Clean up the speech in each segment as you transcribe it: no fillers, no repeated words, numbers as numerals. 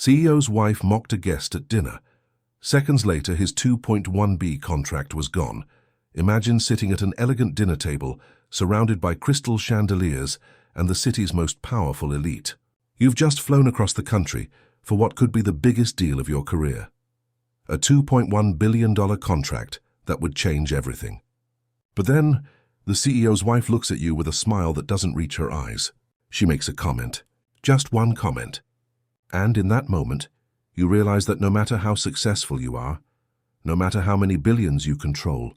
CEO's wife mocked a guest at dinner. Seconds later, his 2.1B contract was gone. Imagine sitting at an elegant dinner table, surrounded by crystal chandeliers and the city's most powerful elite. You've just flown across the country for what could be the biggest deal of your career. A $2.1 billion contract that would change everything. But then, the CEO's wife looks at you with a smile that doesn't reach her eyes. She makes a comment. Just one comment. And in that moment, you realize that no matter how successful you are, no matter how many billions you control,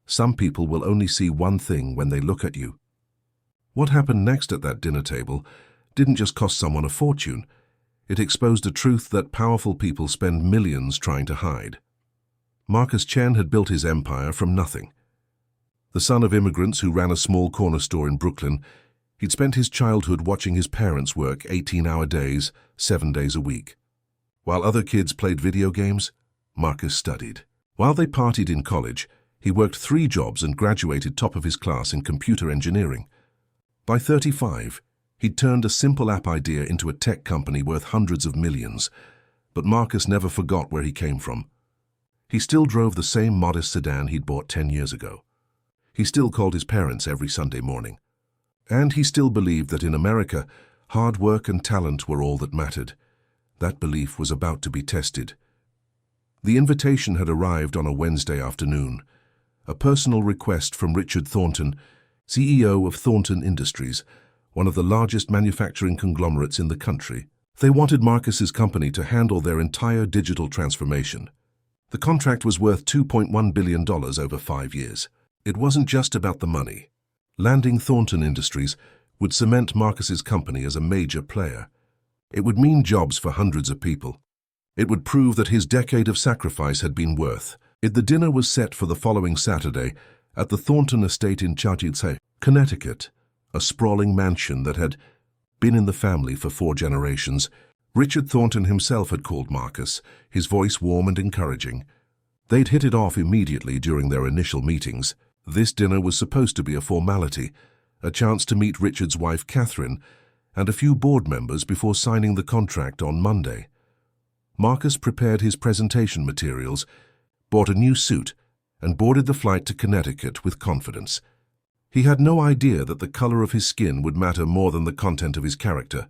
some people will only see one thing when they look at you. What happened next at that dinner table didn't just cost someone a fortune. It exposed a truth that powerful people spend millions trying to hide. Marcus Chen had built his empire from nothing. The son of immigrants who ran a small corner store in Brooklyn, he'd spent his childhood watching his parents work 18-hour days, 7 days a week. While other kids played video games, Marcus studied. While they partied in college, he worked 3 jobs and graduated top of his class in computer engineering. By 35, he'd turned a simple app idea into a tech company worth hundreds of millions. But Marcus never forgot where he came from. He still drove the same modest sedan he'd bought 10 years ago. He still called his parents every Sunday morning. And he still believed that in America, hard work and talent were all that mattered. That belief was about to be tested. The invitation had arrived on a Wednesday afternoon. A personal request from Richard Thornton, CEO of Thornton Industries, one of the largest manufacturing conglomerates in the country. They wanted Marcus's company to handle their entire digital transformation. The contract was worth $2.1 billion over 5 years. It wasn't just about the money. Landing Thornton Industries would cement Marcus's company as a major player. It would mean jobs for hundreds of people. It would prove that his decade of sacrifice had been worth it. The dinner was set for the following Saturday at the Thornton estate in Connecticut, a sprawling mansion that had been in the family for 4 generations. Richard Thornton himself had called Marcus, his voice warm and encouraging. They'd hit it off immediately during their initial meetings. This dinner was supposed to be a formality, a chance to meet Richard's wife Catherine and a few board members before signing the contract on Monday. Marcus prepared his presentation materials, bought a new suit, and boarded the flight to Connecticut with confidence. He had no idea that the color of his skin would matter more than the content of his character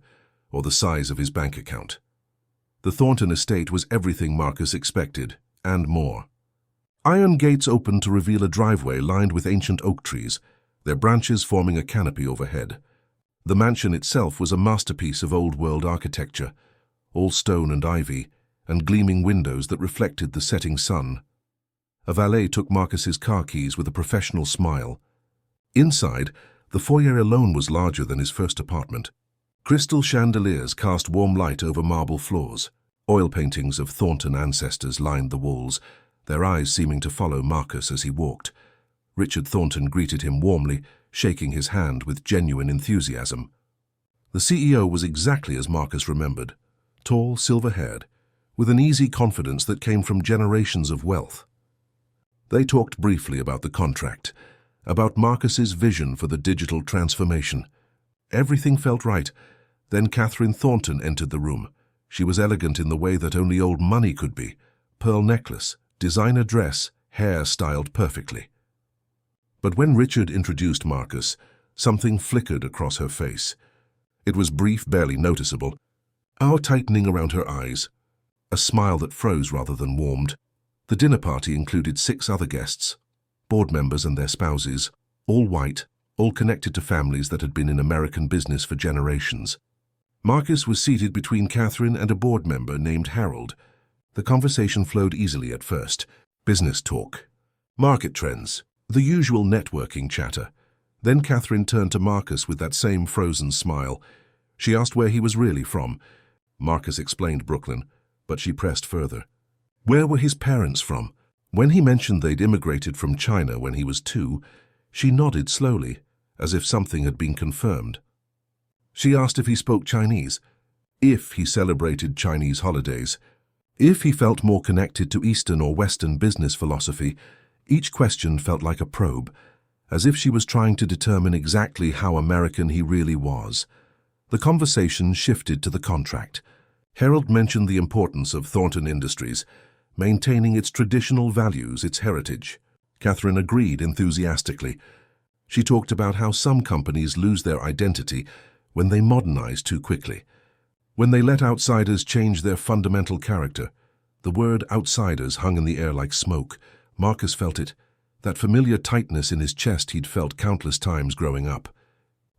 or the size of his bank account. The Thornton estate was everything Marcus expected, and more. Iron gates opened to reveal a driveway lined with ancient oak trees, their branches forming a canopy overhead. The mansion itself was a masterpiece of old-world architecture, all stone and ivy, and gleaming windows that reflected the setting sun. A valet took Marcus's car keys with a professional smile. Inside, the foyer alone was larger than his first apartment. Crystal chandeliers cast warm light over marble floors. Oil paintings of Thornton ancestors lined the walls, their eyes seeming to follow Marcus as he walked. Richard Thornton greeted him warmly, shaking his hand with genuine enthusiasm. The CEO was exactly as Marcus remembered, tall, silver-haired, with an easy confidence that came from generations of wealth. They talked briefly about the contract, about Marcus's vision for the digital transformation. Everything felt right. Then Catherine Thornton entered the room. She was elegant in the way that only old money could be. Pearl necklace, designer dress, hair styled perfectly. But when Richard introduced Marcus, something flickered across her face. It was brief, barely noticeable. A tightening around her eyes. A smile that froze rather than warmed. The dinner party included 6 other guests, board members and their spouses, all white, all connected to families that had been in American business for generations. Marcus was seated between Catherine and a board member named Harold. The conversation flowed easily at first. Business talk, market trends, the usual networking chatter. Then Catherine turned to Marcus with that same frozen smile. She asked where he was really from. Marcus explained Brooklyn, but she pressed further. Where were his parents from? When he mentioned they'd immigrated from China when he was 2, she nodded slowly, as if something had been confirmed. She asked if he spoke Chinese, if he celebrated Chinese holidays, if he felt more connected to Eastern or Western business philosophy. Each question felt like a probe, as if she was trying to determine exactly how American he really was. The conversation shifted to the contract. Harold mentioned the importance of Thornton Industries, maintaining its traditional values, its heritage. Catherine agreed enthusiastically. She talked about how some companies lose their identity when they modernize too quickly, when they let outsiders change their fundamental character. The word outsiders hung in the air like smoke. Marcus felt it, that familiar tightness in his chest he'd felt countless times growing up.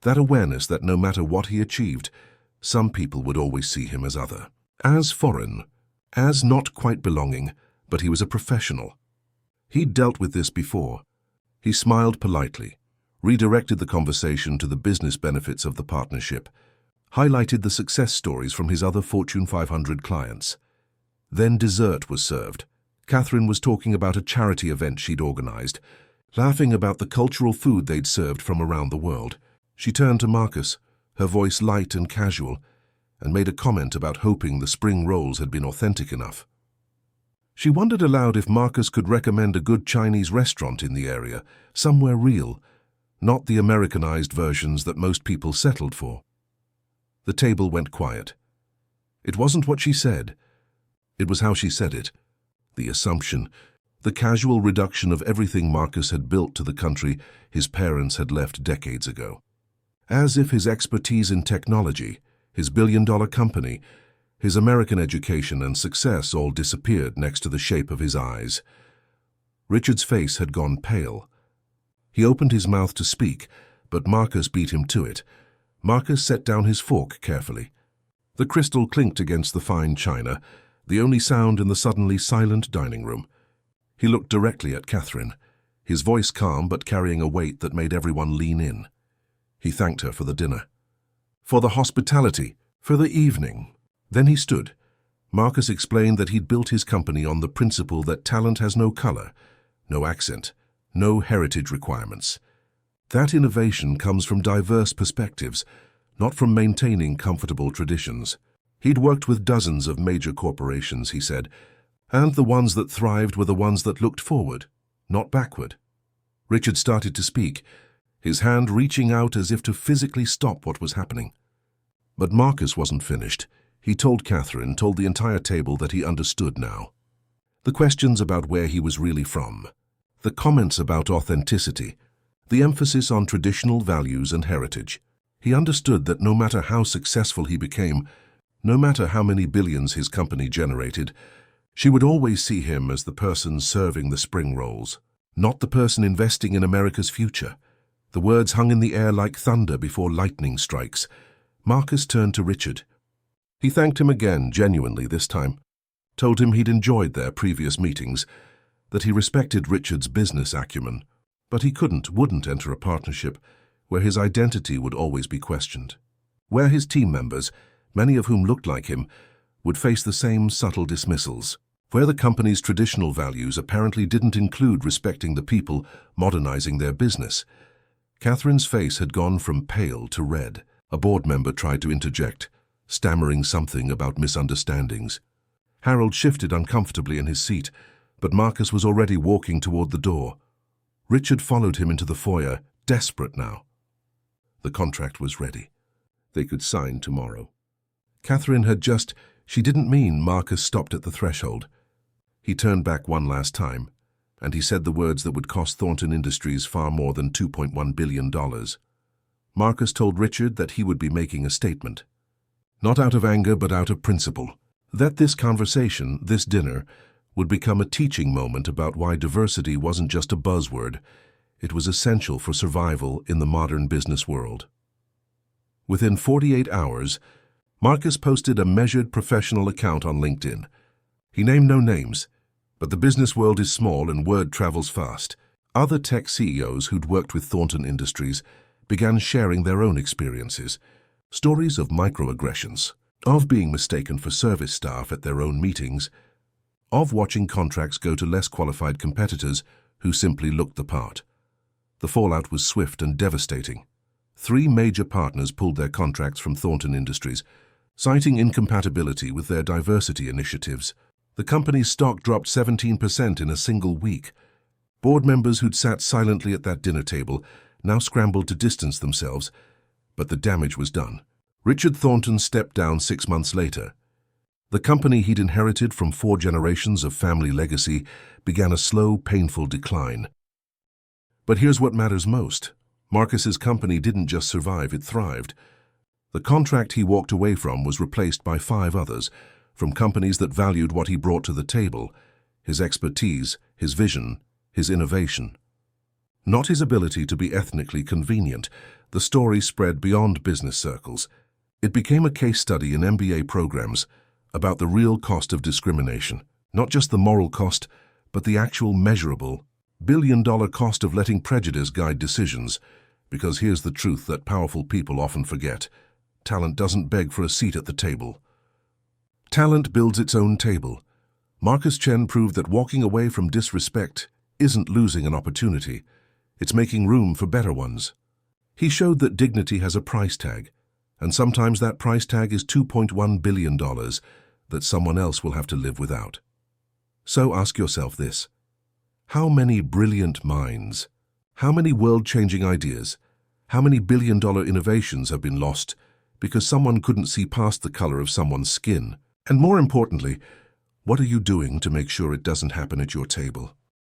That awareness that no matter what he achieved, some people would always see him as other, as foreign, as not quite belonging, but he was a professional. He'd dealt with this before. He smiled politely, redirected the conversation to the business benefits of the partnership, highlighted the success stories from his other Fortune 500 clients. Then dessert was served. Catherine was talking about a charity event she'd organized, laughing about the cultural food they'd served from around the world. She turned to Marcus, her voice light and casual, and made a comment about hoping the spring rolls had been authentic enough. She wondered aloud if Marcus could recommend a good Chinese restaurant in the area, somewhere real, not the Americanized versions that most people settled for. The table went quiet. It wasn't what she said. It was how she said it. The assumption, the casual reduction of everything Marcus had built to the country his parents had left decades ago. As if his expertise in technology, his billion-dollar company, his American education and success all disappeared next to the shape of his eyes. Richard's face had gone pale. He opened his mouth to speak, but Marcus beat him to it. Marcus set down his fork carefully. The crystal clinked against the fine china, the only sound in the suddenly silent dining room. He looked directly at Catherine, his voice calm but carrying a weight that made everyone lean in. He thanked her for the dinner, for the hospitality, for the evening. Then he stood. Marcus explained that he'd built his company on the principle that talent has no color, no accent, no heritage requirements. That innovation comes from diverse perspectives, not from maintaining comfortable traditions. He'd worked with dozens of major corporations, he said, and the ones that thrived were the ones that looked forward, not backward. Richard started to speak, his hand reaching out as if to physically stop what was happening. But Marcus wasn't finished. He told Catherine, told the entire table that he understood now. The questions about where he was really from, the comments about authenticity, the emphasis on traditional values and heritage. He understood that no matter how successful he became, no matter how many billions his company generated, she would always see him as the person serving the spring rolls, not the person investing in America's future. The words hung in the air like thunder before lightning strikes. Marcus turned to Richard. He thanked him again, genuinely this time, told him he'd enjoyed their previous meetings, that he respected Richard's business acumen, but he wouldn't enter a partnership where his identity would always be questioned, where his team members, many of whom looked like him, would face the same subtle dismissals, where the company's traditional values apparently didn't include respecting the people modernizing their business. Catherine's face had gone from pale to red. A board member tried to interject, stammering something about misunderstandings. Harold shifted uncomfortably in his seat, but Marcus was already walking toward the door. Richard followed him into the foyer, desperate now. The contract was ready. They could sign tomorrow. Catherine she didn't mean. Marcus stopped at the threshold. He turned back one last time, and he said the words that would cost Thornton Industries far more than $2.1 billion. Marcus told Richard that he would be making a statement. Not out of anger, but out of principle. That this conversation, this dinner, would become a teaching moment about why diversity wasn't just a buzzword. It was essential for survival in the modern business world. Within 48 hours, Marcus posted a measured professional account on LinkedIn. He named no names, but the business world is small and word travels fast. Other tech CEOs who'd worked with Thornton Industries began sharing their own experiences, stories of microaggressions, of being mistaken for service staff at their own meetings, of watching contracts go to less qualified competitors who simply looked the part. The fallout was swift and devastating. 3 major partners pulled their contracts from Thornton Industries, citing incompatibility with their diversity initiatives. The company's stock dropped 17% in a single week. Board members who'd sat silently at that dinner table now scrambled to distance themselves, but the damage was done. Richard Thornton stepped down 6 months later. The company he'd inherited from 4 generations of family legacy began a slow, painful decline. But here's what matters most. Marcus's company didn't just survive, it thrived. The contract he walked away from was replaced by 5 others, from companies that valued what he brought to the table, his expertise, his vision, his innovation. Not his ability to be ethnically convenient, the story spread beyond business circles. It became a case study in MBA programs about the real cost of discrimination, not just the moral cost, but the actual measurable, billion-dollar cost of letting prejudice guide decisions. Because here's the truth that powerful people often forget. Talent doesn't beg for a seat at the table. Talent builds its own table. Marcus Chen proved that walking away from disrespect isn't losing an opportunity. It's making room for better ones. He showed that dignity has a price tag, and sometimes that price tag is $2.1 billion that someone else will have to live without. So ask yourself this. How many brilliant minds, how many world-changing ideas, how many billion-dollar innovations have been lost because someone couldn't see past the color of someone's skin? And more importantly, what are you doing to make sure it doesn't happen at your table?